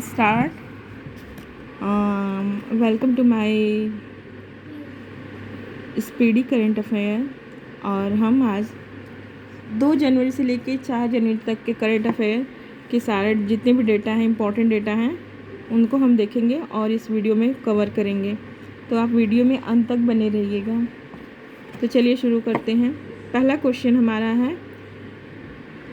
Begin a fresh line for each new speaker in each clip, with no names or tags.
start. Welcome to my speedy current affair. और हम आज 2 जनवरी से लेके 4 जनवरी तक के करंट अफेयर के सारे जितने भी डेटा हैं, इम्पॉर्टेंट डेटा हैं, उनको हम देखेंगे और इस वीडियो में कवर करेंगे। तो आप वीडियो में अंत तक बने रहिएगा। तो चलिए शुरू करते हैं। पहला क्वेश्चन हमारा है,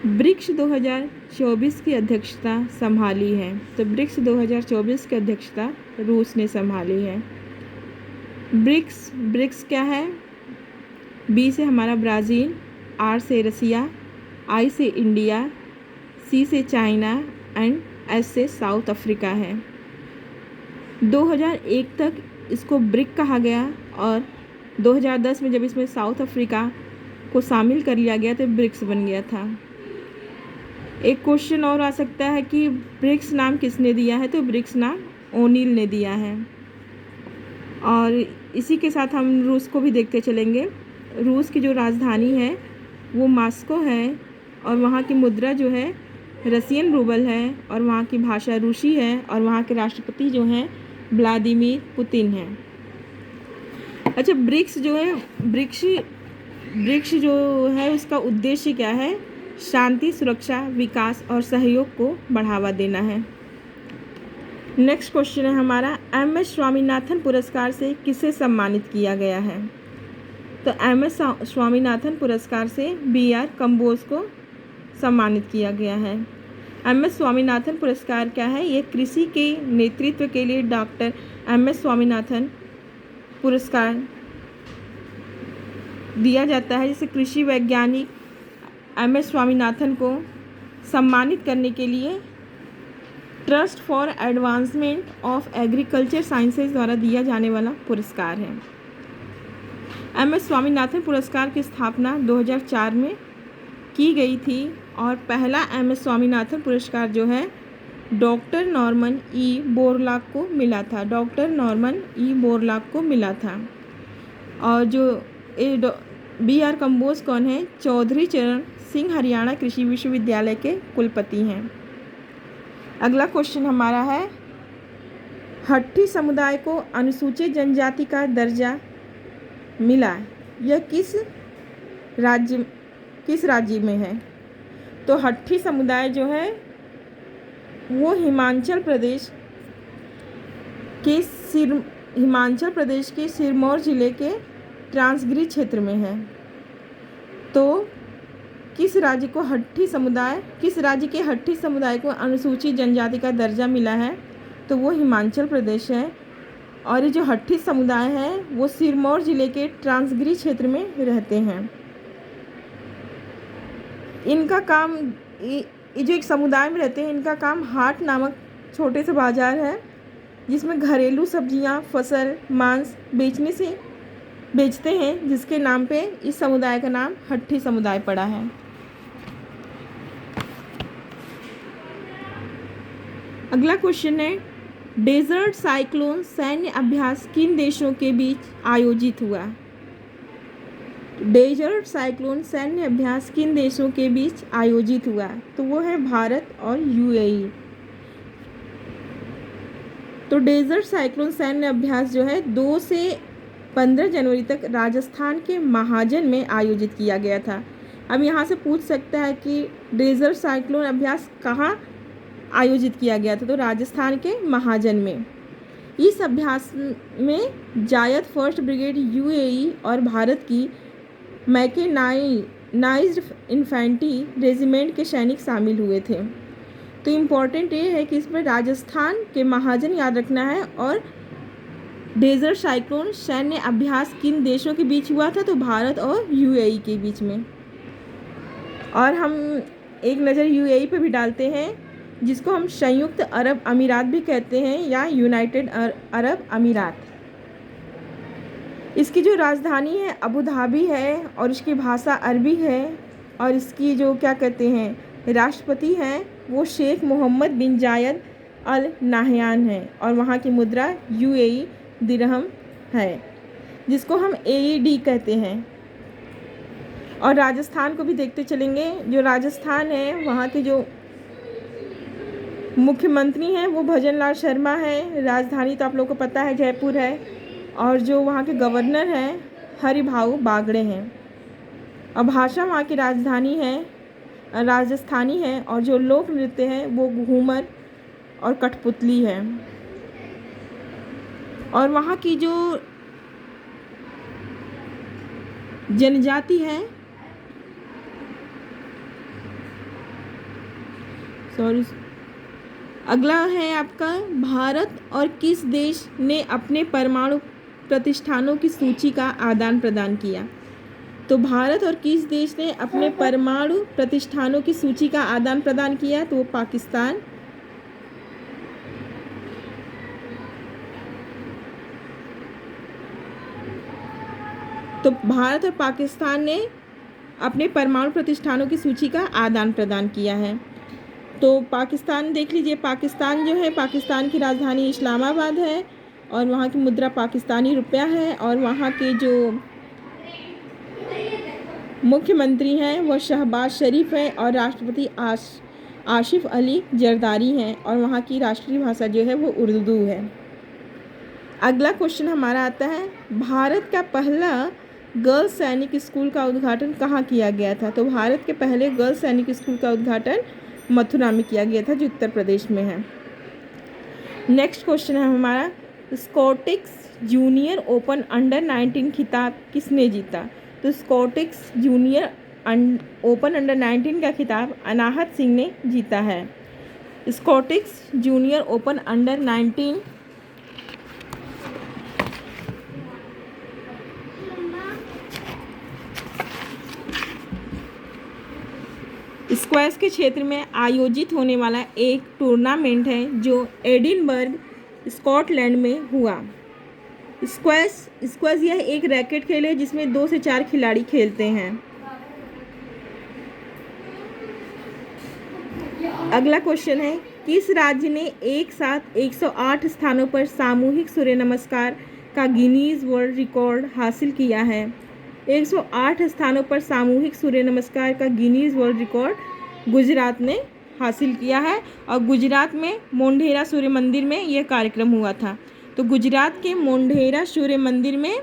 ब्रिक्स 2024 की अध्यक्षता संभाली है। तो ब्रिक्स 2024 की अध्यक्षता रूस ने संभाली है। ब्रिक्स क्या है? बी से हमारा ब्राज़ील, आर से रसिया, आई से इंडिया, सी से चाइना एंड एस से साउथ अफ्रीका है। 2001 तक इसको ब्रिक कहा गया और 2010 में जब इसमें साउथ अफ्रीका को शामिल कर लिया गया तो ब्रिक्स बन गया था। एक क्वेश्चन और आ सकता है कि ब्रिक्स नाम किसने दिया है? तो ब्रिक्स नाम ओनील ने दिया है। और इसी के साथ हम रूस को भी देखते चलेंगे। रूस की जो राजधानी है वो मॉस्को है और वहाँ की मुद्रा जो है रसियन रूबल है और वहाँ की भाषा रूसी है और वहाँ के राष्ट्रपति जो हैं व्लादिमीर पुतिन हैं। अच्छा, ब्रिक्स जो है उसका उद्देश्य क्या है? शांति, सुरक्षा, विकास और सहयोग को बढ़ावा देना है। नेक्स्ट क्वेश्चन है हमारा, एम.एस. स्वामीनाथन पुरस्कार से किसे सम्मानित किया गया है? तो एम.एस. स्वामीनाथन पुरस्कार से बी.आर. कंबोज को सम्मानित किया गया है। एम.एस. स्वामीनाथन पुरस्कार क्या है? ये कृषि के नेतृत्व के लिए डॉक्टर एम.एस. स्वामीनाथन पुरस्कार दिया जाता है। जैसे कृषि वैज्ञानिक एम.एस. स्वामीनाथन को सम्मानित करने के लिए trust for advancement of agriculture sciences द्वारा दिया जाने वाला पुरस्कार है। एम.एस. स्वामीनाथन पुरस्कार की स्थापना 2004 में की गई थी और पहला एम.एस. स्वामीनाथन पुरस्कार जो है डॉक्टर नॉर्मन ई बोरलॉग को मिला था। डॉक्टर नॉर्मन ई बोरलॉग को मिला था। और जो बी.आर. कंबोज कौन है? चौधरी चरण सिंह हरियाणा कृषि विश्वविद्यालय के कुलपति हैं। अगला क्वेश्चन हमारा है, हट्टी समुदाय को अनुसूचित जनजाति का दर्जा मिला, यह किस राज्य में है? तो हट्टी समुदाय जो है वो हिमाचल प्रदेश के सिरमौर जिले के ट्रांसगिरी क्षेत्र में है। तो किस राज्य के हट्टी समुदाय को अनुसूचित जनजाति का दर्जा मिला है? तो वो हिमाचल प्रदेश है। और ये जो हट्टी समुदाय है वो सिरमौर जिले के ट्रांसगिरी क्षेत्र में रहते हैं। इनका काम, ये जो एक समुदाय में रहते हैं, इनका काम हाट नामक छोटे से बाजार है जिसमें घरेलू सब्जियां, फसल, मांस बेचते हैं, जिसके नाम पे इस समुदाय का नाम हट्टी समुदाय पड़ा है। अगला क्वेश्चन है, डेजर्ट साइक्लोन सैन्य अभ्यास किन देशों के बीच आयोजित हुआ? डेजर्ट साइक्लोन सैन्य अभ्यास किन देशों के बीच आयोजित हुआ? तो वो है भारत और यूएई। तो डेजर्ट साइक्लोन सैन्य अभ्यास जो है 2 से 15 जनवरी तक राजस्थान के महाजन में आयोजित किया गया था। अब यहाँ से पूछ सकता है कि डेजर्ट साइक्लोन अभ्यास कहाँ आयोजित किया गया था? तो राजस्थान के महाजन में। इस अभ्यास में जायद फर्स्ट ब्रिगेड यूएई और भारत की मैकेनाइज्ड इन्फेंट्री रेजिमेंट के सैनिक शामिल हुए थे। तो इम्पॉर्टेंट ये है कि इसमें राजस्थान के महाजन याद रखना है। और डेजर्ट साइक्लोन सैन्य अभ्यास किन देशों के बीच हुआ था? तो भारत और यूएई के बीच में। और हम एक नज़र यूएई पे भी डालते हैं, जिसको हम संयुक्त अरब अमीरात भी कहते हैं या यूनाइटेड अरब अमीरात। इसकी जो राजधानी है अबू धाबी है और इसकी भाषा अरबी है। और इसकी जो क्या कहते हैं राष्ट्रपति हैं वो शेख मोहम्मद बिन जायद अल नाहयान है और वहाँ की मुद्रा यूएई दिरहम है, जिसको हम एईडी कहते हैं। और राजस्थान को भी देखते चलेंगे। जो राजस्थान है वहाँ के जो मुख्यमंत्री हैं वो भजन लाल शर्मा है। राजधानी तो आप लोगों को पता है जयपुर है। और जो वहाँ के गवर्नर हैं हरिभाऊ बागड़े हैं। और भाषा वहाँ की राजधानी है राजस्थानी है। और जो लोक नृत्य है वो घूमर और कठपुतली है। और वहाँ की जो जनजाति है अगला है आपका, भारत और किस देश ने अपने परमाणु प्रतिष्ठानों की सूची का आदान प्रदान किया। तो भारत और किस देश ने अपने परमाणु प्रतिष्ठानों की सूची का आदान प्रदान किया, तो वो पाकिस्तान। तो भारत और पाकिस्तान ने अपने परमाणु प्रतिष्ठानों की सूची का आदान प्रदान किया है। तो पाकिस्तान देख लीजिए, पाकिस्तान जो है, पाकिस्तान की राजधानी इस्लामाबाद है और वहाँ की मुद्रा पाकिस्तानी रुपया है। और वहाँ के जो मुख्यमंत्री हैं वो शहबाज शरीफ है और राष्ट्रपति आसिफ अली जरदारी हैं। और वहाँ की राष्ट्रीय भाषा जो है वो उर्दू है। अगला क्वेश्चन हमारा आता है, भारत का पहला गर्ल्स सैनिक स्कूल का उद्घाटन कहाँ किया गया था। तो भारत के पहले गर्ल्स सैनिक स्कूल का उद्घाटन मथुरा में किया गया था, जो उत्तर प्रदेश में है। नेक्स्ट क्वेश्चन है हमारा, स्कॉटिक्स जूनियर ओपन अंडर 19 खिताब किसने जीता। तो स्कॉटिक्स जूनियर ओपन अंडर 19 का खिताब अनाहत सिंह ने जीता है। स्कॉटिक्स जूनियर ओपन अंडर 19 स्क्वैश के क्षेत्र में आयोजित होने वाला एक टूर्नामेंट है जो एडिनबर्ग स्कॉटलैंड में हुआ। स्क्वैश यह एक रैकेट खेल है जिसमें 2 से 4 खिलाड़ी खेलते हैं। अगला क्वेश्चन है, किस राज्य ने एक साथ 108 स्थानों पर सामूहिक सूर्य नमस्कार का गिनीज वर्ल्ड रिकॉर्ड हासिल किया है। 108 स्थानों पर सामूहिक सूर्य नमस्कार का गिनीज वर्ल्ड रिकॉर्ड गुजरात ने हासिल किया है। और गुजरात में मोढेरा सूर्य मंदिर में यह कार्यक्रम हुआ था। तो गुजरात के मोढेरा सूर्य मंदिर में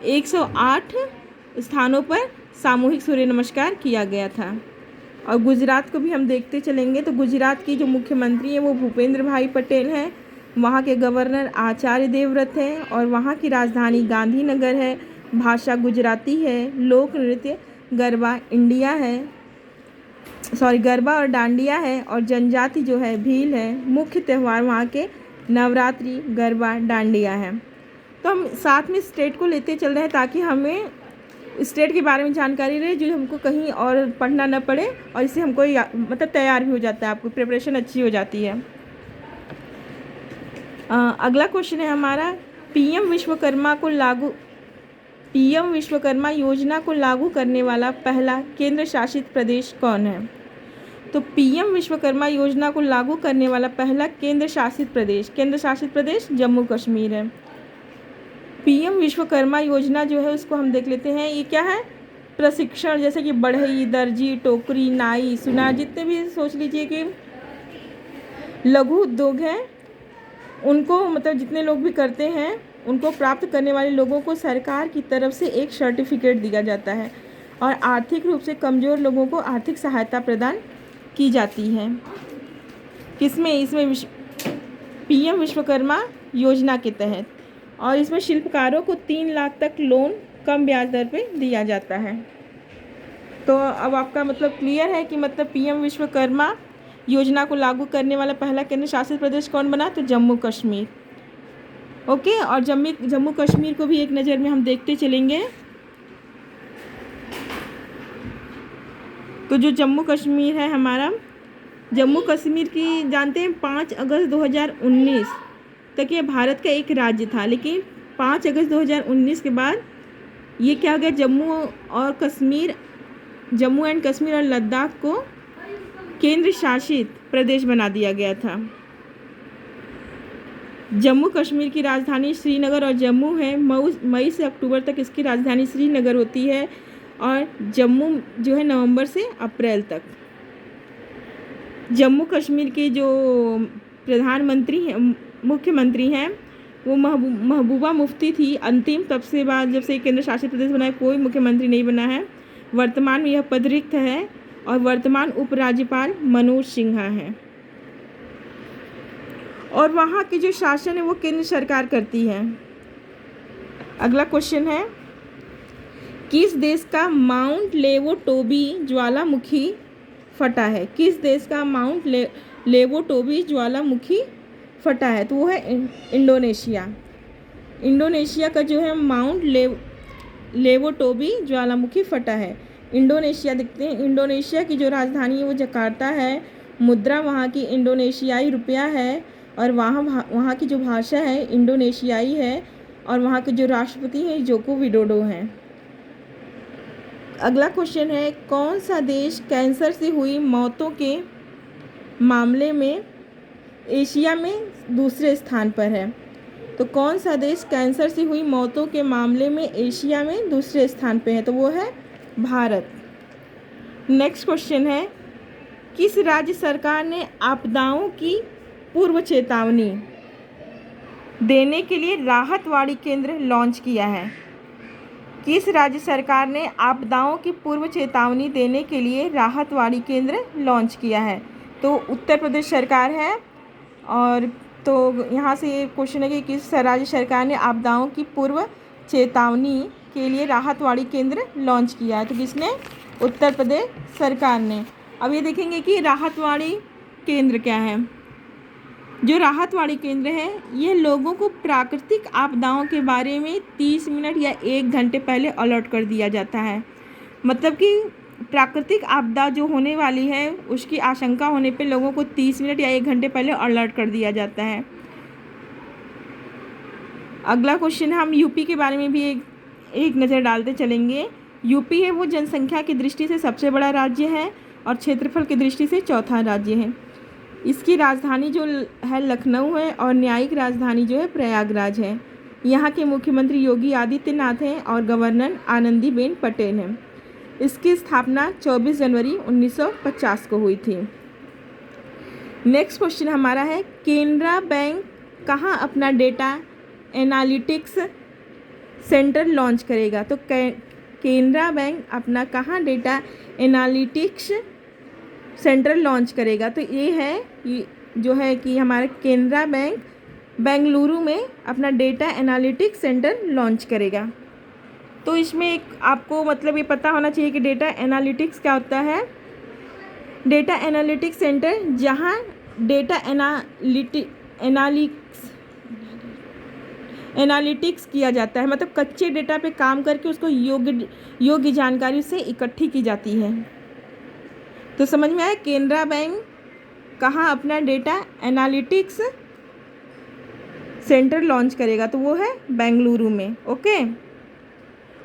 108 स्थानों पर सामूहिक सूर्य नमस्कार किया गया था। और गुजरात को भी हम देखते चलेंगे। तो गुजरात की जो मुख्यमंत्री हैं वो भूपेंद्र भाई पटेल हैं। वहाँ के गवर्नर आचार्य देवव्रत हैं और वहाँ की राजधानी गांधीनगर है। भाषा गुजराती है। लोक नृत्य गरबा इंडिया है, गरबा और डांडिया है। और जनजाति जो है भील है। मुख्य त्यौहार वहाँ के नवरात्रि, गरबा, डांडिया है। तो हम साथ में स्टेट को लेते चल रहे हैं ताकि हमें स्टेट के बारे में जानकारी रहे, जो हमको कहीं और पढ़ना न पड़े और इससे हमको मतलब तैयार भी हो जाता है, आपको प्रिपरेशन अच्छी हो जाती है। अगला क्वेश्चन है हमारा, पीएम विश्वकर्मा योजना को लागू करने वाला पहला केंद्र शासित प्रदेश कौन है। तो पीएम विश्वकर्मा योजना को लागू करने वाला पहला केंद्र शासित प्रदेश जम्मू कश्मीर है। पीएम विश्वकर्मा योजना जो है उसको हम देख लेते हैं। ये क्या है, प्रशिक्षण, जैसे कि बढ़ई, दर्जी, टोकरी, नाई, सुनार, जितने भी सोच लीजिए कि लघु उद्योग हैं उनको, मतलब जितने लोग भी करते हैं उनको प्राप्त करने वाले लोगों को सरकार की तरफ से एक सर्टिफिकेट दिया जाता है और आर्थिक रूप से कमज़ोर लोगों को आर्थिक सहायता प्रदान की जाती है। किसमें, इसमें पीएम विश्वकर्मा योजना के तहत। और इसमें शिल्पकारों को 3 लाख तक लोन कम ब्याज दर पे दिया जाता है। तो अब आपका मतलब क्लियर है कि मतलब पीएम विश्वकर्मा योजना को लागू करने वाला पहला केंद्र शासित प्रदेश कौन बना, तो जम्मू कश्मीर। ओके, और जम्मू कश्मीर को भी एक नज़र में हम देखते चलेंगे। तो जो जम्मू कश्मीर है हमारा, जम्मू कश्मीर की जानते हैं 5 अगस्त 2019 तक ये भारत का एक राज्य था, लेकिन 5 अगस्त 2019 के बाद ये क्या हो गया, जम्मू एंड कश्मीर और लद्दाख को केंद्र शासित प्रदेश बना दिया गया था। जम्मू कश्मीर की राजधानी श्रीनगर और जम्मू है। मई से अक्टूबर तक इसकी राजधानी श्रीनगर होती है और जम्मू जो है नवंबर से अप्रैल तक। जम्मू कश्मीर के जो प्रधानमंत्री हैं, मुख्यमंत्री हैं, वो महबूबा मुफ्ती थी अंतिम, तब से बाद जब से केंद्र शासित प्रदेश बना है कोई मुख्यमंत्री नहीं बना है। वर्तमान में यह पद रिक्त है और वर्तमान उपराज्यपाल मनोज सिन्हा हैं। और वहाँ की जो शासन है वो केंद्र सरकार करती है। अगला क्वेश्चन है, किस देश का माउंट लेवोटोबी ज्वालामुखी फटा है? किस देश का माउंट लेवोटोबी ज्वालामुखी फटा है? तो वो है इंडोनेशिया। इंडोनेशिया का जो है माउंट लेवोटोबी ज्वालामुखी फटा है। इंडोनेशिया देखते हैं, इंडोनेशिया की जो राजधानी है वो जकार्ता है। मुद्रा वहाँ की इंडोनेशियाई रुपया है और वहाँ की जो भाषा है इंडोनेशियाई है और वहाँ के जो राष्ट्रपति हैं जोको विडोडो हैं। अगला क्वेश्चन है, कौन सा देश कैंसर से हुई मौतों के मामले में एशिया में दूसरे स्थान पर है? तो कौन सा देश कैंसर से हुई मौतों के मामले में एशिया में दूसरे स्थान पर है? तो वो है भारत। नेक्स्ट क्वेश्चन है, किस राज्य सरकार ने आपदाओं की पूर्व चेतावनी देने के लिए राहतवाड़ी केंद्र लॉन्च किया है? किस राज्य सरकार ने आपदाओं की पूर्व चेतावनी देने के लिए राहतवाड़ी केंद्र लॉन्च किया है? तो उत्तर प्रदेश सरकार है। और तो यहाँ से ये क्वेश्चन है कि किस राज्य सरकार ने आपदाओं की पूर्व चेतावनी के लिए राहतवाड़ी केंद्र लॉन्च किया है? तो किसने? उत्तर प्रदेश सरकार ने। अब ये देखेंगे कि राहतवाड़ी केंद्र क्या है। जो राहतवाड़ी केंद्र है ये लोगों को प्राकृतिक आपदाओं के बारे में 30 मिनट या 1 घंटे पहले अलर्ट कर दिया जाता है। मतलब कि प्राकृतिक आपदा जो होने वाली है उसकी आशंका होने पे लोगों को 30 मिनट या 1 घंटे पहले अलर्ट कर दिया जाता है। अगला क्वेश्चन है, हम यूपी के बारे में भी एक नज़र डालते चलेंगे। यूपी है वो जनसंख्या की दृष्टि से सबसे बड़ा राज्य है और क्षेत्रफल की दृष्टि से चौथा राज्य है। इसकी राजधानी जो है लखनऊ है और न्यायिक राजधानी जो है प्रयागराज है। यहाँ के मुख्यमंत्री योगी आदित्यनाथ हैं और गवर्नर आनंदीबेन पटेल हैं। इसकी स्थापना 24 जनवरी 1950 को हुई थी। नेक्स्ट क्वेश्चन हमारा है, केनरा बैंक कहाँ अपना डेटा एनालिटिक्स सेंटर लॉन्च करेगा? तो केनरा बैंक अपना कहाँ डेटा एनालिटिक्स सेंटर लॉन्च करेगा? तो ये जो है कि हमारा केनरा बैंक बेंगलुरु में अपना डेटा एनालिटिक्स सेंटर लॉन्च करेगा। तो इसमें एक आपको मतलब ये पता होना चाहिए कि डेटा एनालिटिक्स क्या होता है। डेटा एनालिटिक्स सेंटर जहां डेटा एनालिटिक्स किया जाता है, मतलब कच्चे डेटा पे काम करके उसको योग्य जानकारी से इकट्ठी की जाती है। तो समझ में आया, केनरा बैंक कहाँ अपना डेटा एनालिटिक्स सेंटर लॉन्च करेगा? तो वो है बेंगलुरु में। ओके,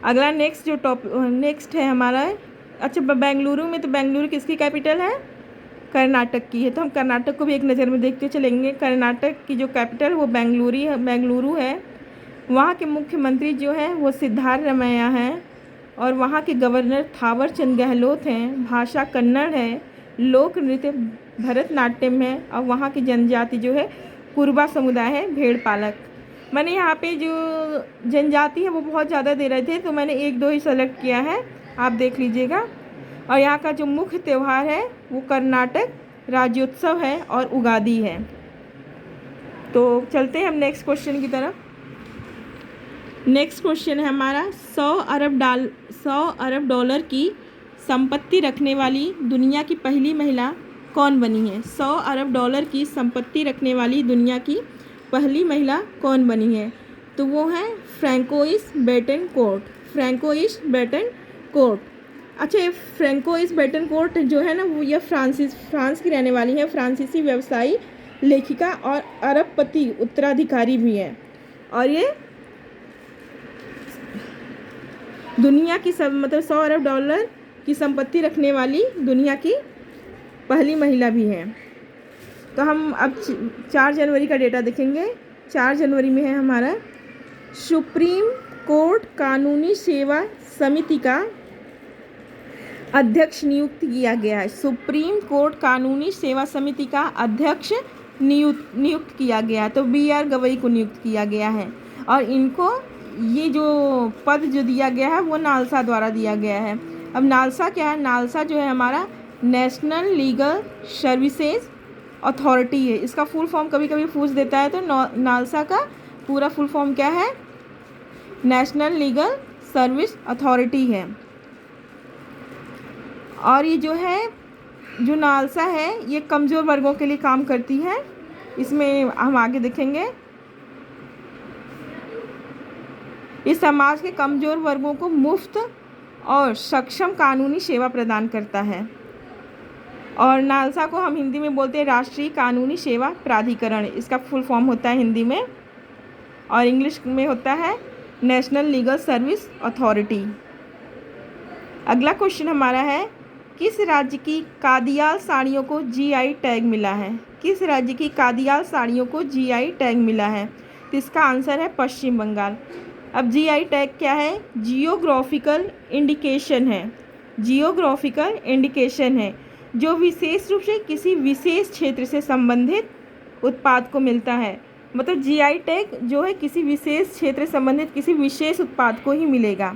अगला नेक्स्ट है हमारा, अच्छा बेंगलुरु में, तो बेंगलुरु किसकी कैपिटल है? कर्नाटक की है। तो हम कर्नाटक को भी एक नज़र में देखते चलेंगे। कर्नाटक की जो कैपिटल वो बेंगलुरु है। वहाँ के मुख्यमंत्री जो है वो सिद्धारमैया हैं और वहाँ के गवर्नर थावरचंद गहलोत हैं। भाषा कन्नड़ है, लोक नृत्य भरतनाट्यम है और वहाँ की जनजाति जो है कुरुबा समुदाय है, भेड़ पालक। मैंने यहाँ पे जो जनजाति है वो बहुत ज़्यादा दे रहे थे तो मैंने 1-2 ही सेलेक्ट किया है, आप देख लीजिएगा। और यहाँ का जो मुख्य त्यौहार है वो कर्नाटक राज्योत्सव है और उगादी है। तो चलते हैं हम नेक्स्ट क्वेश्चन की तरफ। नेक्स्ट क्वेश्चन है हमारा, 100 अरब डॉलर की संपत्ति रखने वाली दुनिया की पहली महिला कौन बनी है? 100 अरब डॉलर की संपत्ति रखने वाली दुनिया की पहली महिला कौन बनी है? तो वो है फ्रैंकोइस बेटनकोर्ट। अच्छा, ये फ्रैंकोइस बेटनकोर्ट जो है ना वो, यह फ्रांस की रहने वाली है। फ्रांसीसी व्यवसायी, लेखिका और अरबपति उत्तराधिकारी भी हैं और ये दुनिया की मतलब 100 अरब डॉलर की संपत्ति रखने वाली दुनिया की पहली महिला भी हैं। तो हम अब 4 जनवरी का डेटा देखेंगे। 4 जनवरी में है हमारा सुप्रीम कोर्ट कानूनी सेवा समिति का अध्यक्ष नियुक्त किया गया है। सुप्रीम कोर्ट कानूनी सेवा समिति का अध्यक्ष नियुक्त किया गया है, तो BR गवई को नियुक्त किया गया है। और इनको ये जो पद जो दिया गया है वो नालसा द्वारा दिया गया है। अब नालसा क्या है? नालसा जो है हमारा नेशनल लीगल सर्विसेज अथॉरिटी है। इसका फुल फॉर्म कभी कभी पूछ देता है, तो नालसा का पूरा फुल फॉर्म क्या है? नेशनल लीगल सर्विस अथॉरिटी है। और ये जो है, जो नालसा है, ये कमज़ोर वर्गों के लिए काम करती है। इसमें हम आगे देखेंगे। इस समाज के कमज़ोर वर्गों को मुफ्त और सक्षम कानूनी सेवा प्रदान करता है। और नालसा को हम हिंदी में बोलते हैं राष्ट्रीय कानूनी सेवा प्राधिकरण। इसका फुल फॉर्म होता है हिंदी में, और इंग्लिश में होता है नेशनल लीगल सर्विस अथॉरिटी। अगला क्वेश्चन हमारा है, किस राज्य की कादियाल साड़ियों को GI टैग मिला है? किस राज्य की कादियाल साड़ियों को GI टैग मिला है? तो इसका आंसर है पश्चिम बंगाल। अब GI टैग क्या है? जियोग्राफिकल इंडिकेशन है। जियोग्राफिकल इंडिकेशन है जो विशेष रूप से किसी विशेष क्षेत्र से संबंधित उत्पाद को मिलता है। मतलब GI टैग जो है किसी विशेष क्षेत्र से संबंधित किसी विशेष उत्पाद को ही मिलेगा,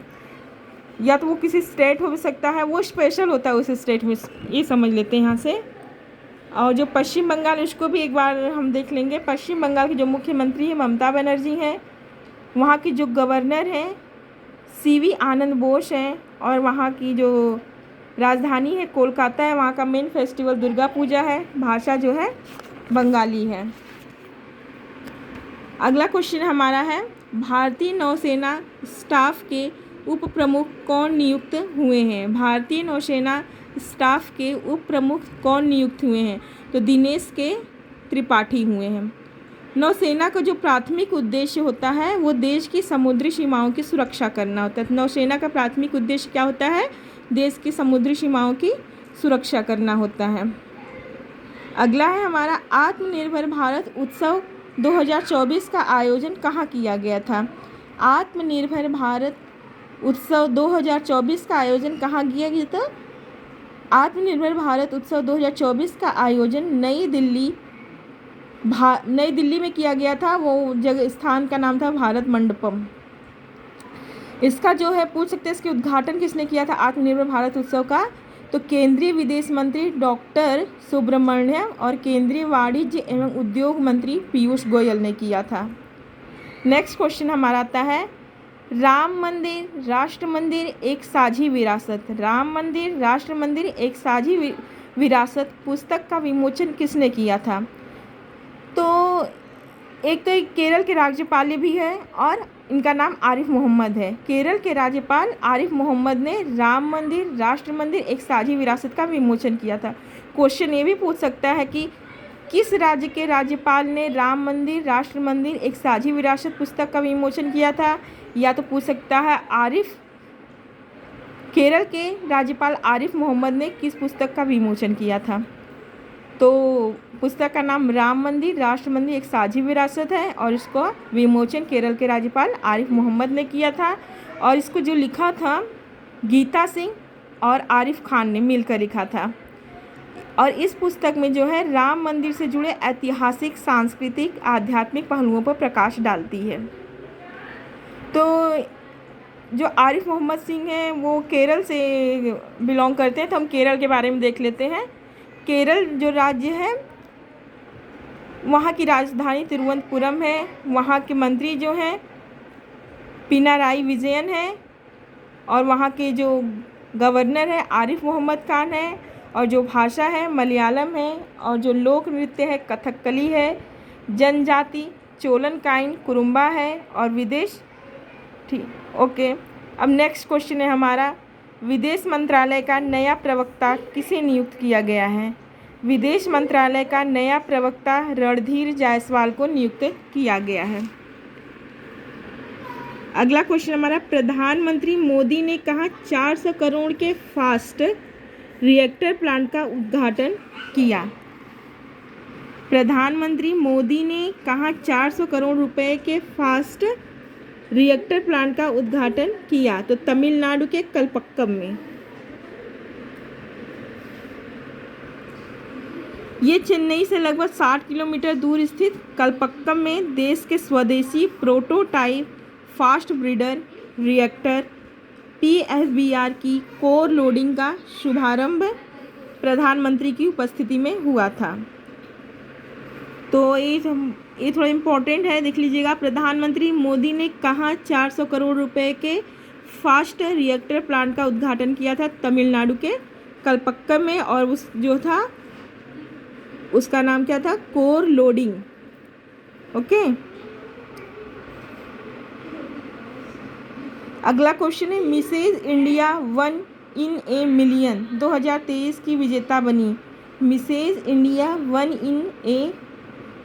या तो वो किसी स्टेट हो सकता है, वो स्पेशल होता है उस स्टेट में, ये समझ लेते हैं यहाँ से। और जो पश्चिम बंगाल, उसको भी एक बार हम देख लेंगे। पश्चिम बंगाल की जो मुख्यमंत्री है ममता बनर्जी हैं, वहाँ की जो गवर्नर हैं CV आनंद बोस हैं, और वहाँ की जो राजधानी है कोलकाता है। वहाँ का मेन फेस्टिवल दुर्गा पूजा है। भाषा जो है बंगाली है। अगला क्वेश्चन हमारा है, भारतीय नौसेना स्टाफ के उप प्रमुख कौन नियुक्त हुए हैं? भारतीय नौसेना स्टाफ के उप प्रमुख कौन नियुक्त हुए हैं? तो दिनेश के त्रिपाठी हुए हैं। नौसेना का जो प्राथमिक उद्देश्य होता है वो देश की समुद्री सीमाओं की सुरक्षा करना होता है। नौसेना का प्राथमिक उद्देश्य क्या होता है? देश की समुद्री सीमाओं की सुरक्षा करना होता है। अगला है हमारा, आत्मनिर्भर भारत उत्सव 2024 का आयोजन कहाँ किया गया था? आत्मनिर्भर भारत उत्सव 2024 का आयोजन कहाँ किया गया था? आत्मनिर्भर भारत उत्सव 2024 का आयोजन नई दिल्ली में किया गया था। वो जगह स्थान का नाम था भारत मंडपम। इसका जो है पूछ सकते हैं, इसके उद्घाटन किसने किया था आत्मनिर्भर भारत उत्सव का? तो केंद्रीय विदेश मंत्री डॉक्टर सुब्रमण्यम और केंद्रीय वाणिज्य एवं उद्योग मंत्री पीयूष गोयल ने किया था। नेक्स्ट क्वेश्चन हमारा आता है, राम मंदिर राष्ट्र मंदिर एक साझी विरासत। राम मंदिर राष्ट्र मंदिर एक साझी विरासत पुस्तक का विमोचन किसने किया था? तो एक तो केरल के राज्यपाल भी है और इनका नाम आरिफ मोहम्मद है। केरल के राज्यपाल आरिफ मोहम्मद ने राम मंदिर राष्ट्र मंदिर एक साझी विरासत का विमोचन किया था। क्वेश्चन ये भी पूछ सकता है कि किस राज्य के राज्यपाल ने राम मंदिर राष्ट्र मंदिर एक साझी विरासत पुस्तक का विमोचन किया था? या तो पूछ सकता है केरल के राज्यपाल आरिफ मोहम्मद ने किस पुस्तक का विमोचन किया था? तो पुस्तक का नाम राम मंदिर राष्ट्र मंदिर एक साझी विरासत है, और इसको विमोचन केरल के राज्यपाल आरिफ मोहम्मद ने किया था। और इसको जो लिखा था गीता सिंह और आरिफ खान ने मिलकर लिखा था। और इस पुस्तक में जो है राम मंदिर से जुड़े ऐतिहासिक सांस्कृतिक आध्यात्मिक पहलुओं पर प्रकाश डालती है। तो जो आरिफ मोहम्मद सिंह हैं वो केरल से बिलोंग करते हैं, तो हम केरल के बारे में देख लेते हैं। केरल जो राज्य है वहाँ की राजधानी तिरुवनंतपुरम है। वहाँ के मंत्री जो हैं पिनाराई विजयन है, और वहाँ के जो गवर्नर है आरिफ मोहम्मद खान है, और जो भाषा है मलयालम है, और जो लोक नृत्य है कथकली है, जनजाति चोलन काइन कुरुम्बा है, और विदेश ठीक ओके। अब नेक्स्ट क्वेश्चन है हमारा, विदेश मंत्रालय का नया प्रवक्ता किसे नियुक्त किया गया है? विदेश मंत्रालय का नया प्रवक्ता रणधीर जायसवाल को नियुक्त किया गया है। अगला क्वेश्चन हमारा, प्रधानमंत्री मोदी ने कहा 400 करोड़ के फास्ट रिएक्टर प्लांट का उद्घाटन किया? प्रधानमंत्री मोदी ने कहा 400 करोड़ रुपए के फास्ट रिएक्टर प्लांट का उद्घाटन किया? तो तमिलनाडु के कलपक्कम में। ये चेन्नई से लगभग 60 किलोमीटर दूर स्थित कलपक्कम में देश के स्वदेशी prototype fast breeder reactor PFBR की कोर लोडिंग का शुभारंभ प्रधानमंत्री की उपस्थिति में हुआ था। तो ये थोड़ा इम्पोर्टेंट है, देख लीजिएगा। प्रधानमंत्री मोदी ने कहाँ 400 करोड़ रुपए के फास्ट रिएक्टर प्लांट का उद्घाटन किया था? तमिलनाडु के कलपक्कम में, और उस जो था उसका नाम क्या था? Core loading. ओके, अगला क्वेश्चन है Mrs India 1 in a million 2023 की विजेता बनी। Mrs India 1 in a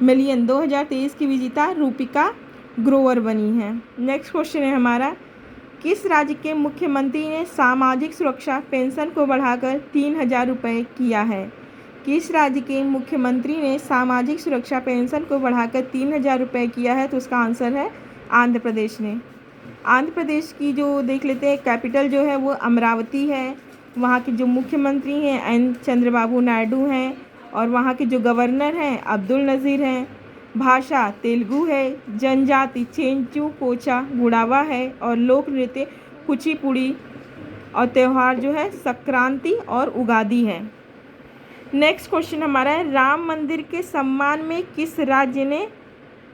million 2023 की विजेता रूपिका ग्रोवर बनी है। नेक्स्ट क्वेश्चन है हमारा, किस राज्य के मुख्यमंत्री ने सामाजिक सुरक्षा पेंशन को बढ़ाकर 3,000 रुपये किया है? किस राज्य के मुख्यमंत्री ने सामाजिक सुरक्षा पेंशन को बढ़ाकर 3,000 रुपये किया है? तो उसका आंसर है आंध्र प्रदेश ने। आंध्र प्रदेश की जो देख लेते हैं कैपिटल जो है वो अमरावती है। वहाँ के जो मुख्यमंत्री हैं N चंद्रबाबू नायडू हैं, और वहाँ के जो गवर्नर हैं अब्दुल नज़ीर हैं। भाषा तेलुगु है, जनजाति चेंचू कोचा गुड़ावा है, और लोक नृत्य कुचिपुड़ी, और त्यौहार जो है संक्रांति और उगादी है। नेक्स्ट क्वेश्चन हमारा है, राम मंदिर के सम्मान में किस राज्य ने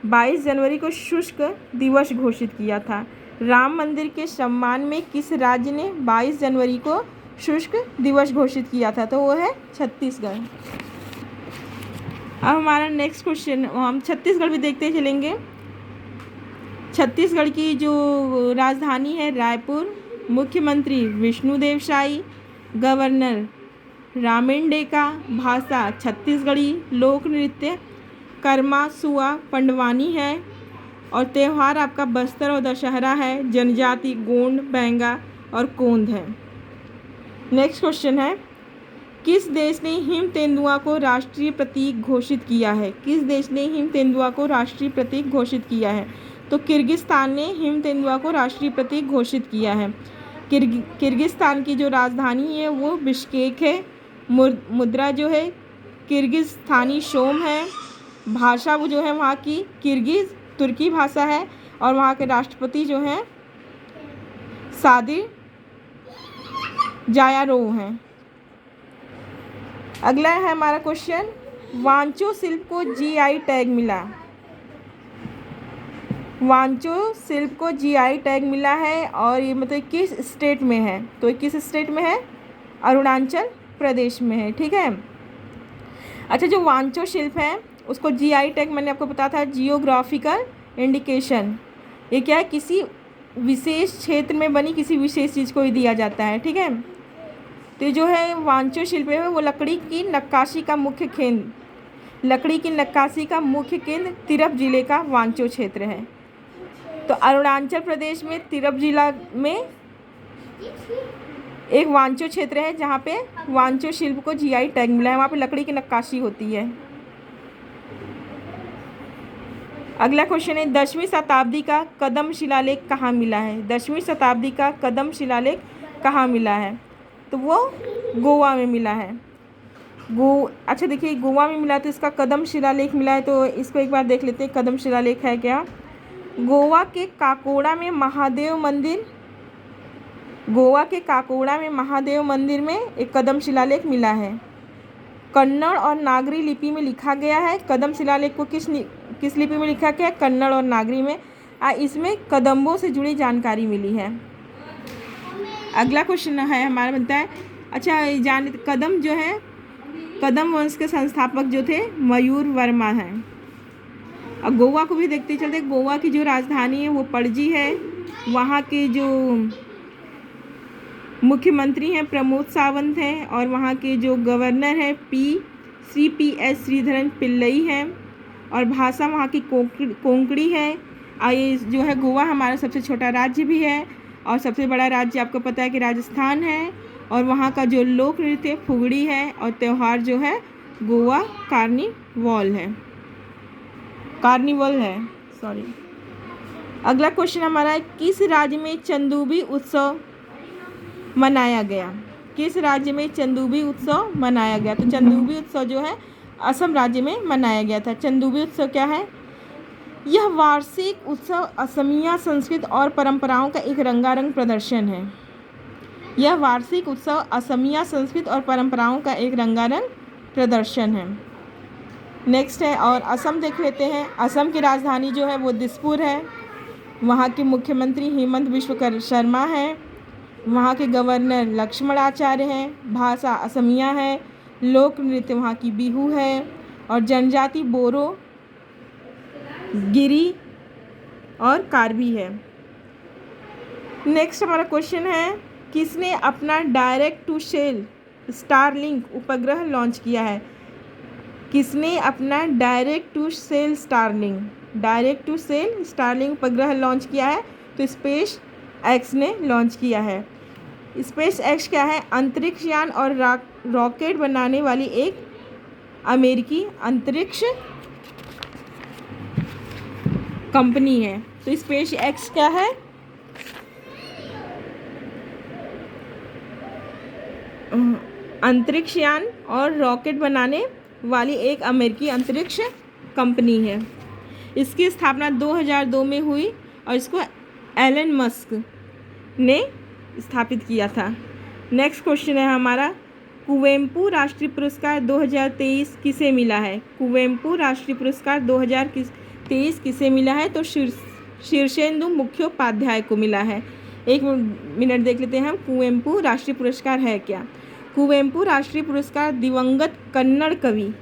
22 जनवरी को शुष्क दिवस घोषित किया था? राम मंदिर के सम्मान में किस राज्य ने 22 जनवरी को शुष्क दिवस घोषित किया था? तो वो है छत्तीसगढ़। अब हमारा नेक्स्ट क्वेश्चन, हम छत्तीसगढ़ भी देखते चलेंगे। छत्तीसगढ़ की जो राजधानी है रायपुर, मुख्यमंत्री विष्णुदेव साई, गवर्नर रामेन डेका, भाषा छत्तीसगढ़ी, लोक नृत्य कर्मा सुआ पंडवानी है, और त्यौहार आपका बस्तर और दशहरा है। जनजाति गोंड बैंगा और कोंद है। नेक्स्ट क्वेश्चन है, किस देश ने हिम तेंदुआ को राष्ट्रीय प्रतीक घोषित किया है? किस देश ने हिम तेंदुआ को राष्ट्रीय प्रतीक घोषित किया है? तो किर्गिस्तान ने हिम तेंदुआ को राष्ट्रीय प्रतीक घोषित किया है। किर्गिस्तान की जो राजधानी है वो बिश्केक है। मुद्रा जो है किर्गिस्तानी शोम है। भाषा वो जो है वहाँ की किर्गिज तुर्की भाषा है, और वहाँ के राष्ट्रपति जो हैं सादिर जायारोव हैं। अगला है हमारा क्वेश्चन, वांचो शिल्प को GI टैग मिला। वांचो शिल्प को GI टैग मिला है, और ये मतलब किस स्टेट में है? तो किस स्टेट में है? अरुणाचल प्रदेश में है। ठीक है। अच्छा, जो वांचो शिल्प है उसको GI टैग मैंने आपको बताया था, जियोग्राफिकल इंडिकेशन। ये क्या है? किसी विशेष क्षेत्र में बनी किसी विशेष चीज़ को ही दिया जाता है। ठीक है। तो जो है वांचो शिल्प है वो लकड़ी की नक्काशी का मुख्य केंद्र तिरप जिले का वांचो क्षेत्र है। तो अरुणाचल प्रदेश में तिरप जिला में एक वांचो क्षेत्र है जहाँ पे वांचो शिल्प को GI टैग मिला है। वहाँ पे लकड़ी की नक्काशी होती है। अगला क्वेश्चन है, 10वीं शताब्दी का कदम शिलालेख कहाँ मिला है? 10वीं शताब्दी का कदम शिलालेख कहाँ मिला है? तो वो गोवा में मिला है। अच्छा देखिए, गोवा में मिला तो इसका कदम शिलालेख मिला है, तो इसको एक बार देख लेते हैं कदम शिलालेख है क्या। गोवा के काकोड़ा में महादेव मंदिर में एक कदम शिलालेख मिला है। कन्नड़ और नागरी लिपि में लिखा गया है। कदम शिलालेख को किस लिपि में लिखा गया है? कन्नड़ और नागरी में। इसमें कदम्बों से जुड़ी जानकारी मिली है। अगला क्वेश्चन है हमारा बनता है, अच्छा कदम जो है, कदम वंश के संस्थापक जो थे मयूर वर्मा हैं। अब गोवा को भी देखते चलते, गोवा की जो राजधानी है वो पणजी है। वहाँ के जो मुख्यमंत्री हैं प्रमोद सावंत हैं, और वहाँ के जो गवर्नर हैं श्री PS श्रीधरन पिल्लई हैं, और भाषा वहाँ की कोंकणी है। ये जो है गोवा हमारा सबसे छोटा राज्य भी है, और सबसे बड़ा राज्य आपको पता है कि राजस्थान है। और वहाँ का जो लोक नृत्य फुगड़ी है, और त्यौहार जो है गोवा कार्निवल है। अगला क्वेश्चन हमारा है, किस राज्य में चंदूबी उत्सव मनाया गया? किस राज्य में चंदूबी उत्सव मनाया गया? तो चंदूबी उत्सव जो है असम राज्य में मनाया गया था। चंदूबी उत्सव क्या है? यह वार्षिक उत्सव असमिया संस्कृति और परंपराओं का एक रंगारंग प्रदर्शन है। यह वार्षिक उत्सव असमिया संस्कृति और परंपराओं का एक रंगारंग प्रदर्शन है। नेक्स्ट है, और असम देख लेते हैं। असम की राजधानी जो है वो दिसपुर है। वहाँ के मुख्यमंत्री हेमंत बिश्व शर्मा हैं। वहाँ के गवर्नर लक्ष्मण आचार्य हैं। भाषा असमिया है। लोक नृत्य वहाँ की बिहू है। और जनजाति बोरो, गिरी और कार्बी है। नेक्स्ट हमारा क्वेश्चन है, किसने अपना डायरेक्ट टू सेल स्टारलिंक उपग्रह लॉन्च किया है? किसने अपना डायरेक्ट टू सेल स्टारलिंक उपग्रह लॉन्च किया है? तो स्पेस एक्स ने लॉन्च किया है। स्पेस एक्स क्या है? अंतरिक्ष यान और रॉकेट बनाने वाली एक अमेरिकी अंतरिक्ष कंपनी है। तो स्पेस एक्स क्या है? अंतरिक्ष यान और रॉकेट बनाने वाली एक अमेरिकी अंतरिक्ष कंपनी है। इसकी स्थापना 2002 में हुई और इसको एलन मस्क ने स्थापित किया था। नेक्स्ट क्वेश्चन है हमारा, कुवेम्पू राष्ट्रीय पुरस्कार 2023 किसे मिला है? कुवेम्पू राष्ट्रीय पुरस्कार 2023 किसे मिला है? तो शीर्षेंदु मुखोपाध्याय को मिला है। एक मिनट देख लेते हैं हम, कुवेम्पू राष्ट्रीय पुरस्कार है क्या? कुवेम्पू राष्ट्रीय पुरस्कार दिवंगत कन्नड़ कवि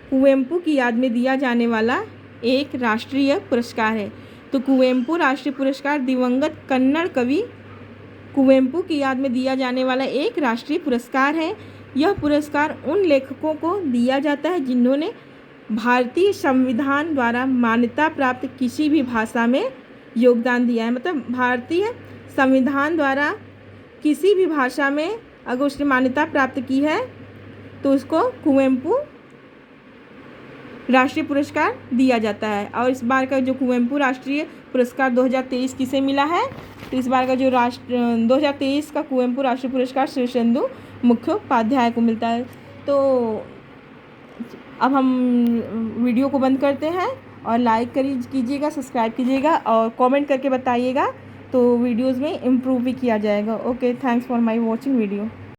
कुवेम्पू की याद में दिया जाने वाला एक राष्ट्रीय पुरस्कार है। तो कुवेम्पू राष्ट्रीय पुरस्कार दिवंगत कन्नड़ कवि कुवेम्पू की याद में दिया जाने वाला एक राष्ट्रीय पुरस्कार है। यह पुरस्कार उन लेखकों को दिया जाता है जिन्होंने भारतीय संविधान द्वारा मान्यता प्राप्त किसी भी भाषा में योगदान दिया है। मतलब भारतीय संविधान द्वारा किसी भी भाषा में अगर उसने मान्यता प्राप्त की है तो उसको कुवेम्पू राष्ट्रीय पुरस्कार दिया जाता है। और इस बार का जो कुवेम्पू राष्ट्रीय पुरस्कार 2023 किसे मिला है? तो इस बार का जो 2023 का कुवेम्पू राष्ट्रीय पुरस्कार शीर्षेंदु मुखोपाध्याय को मिलता है। तो अब हम वीडियो को बंद करते हैं और लाइक कीजिएगा, सब्सक्राइब कीजिएगा और कमेंट करके बताइएगा, तो वीडियोज़ में इम्प्रूव भी किया जाएगा। Okay, thanks for my watching video.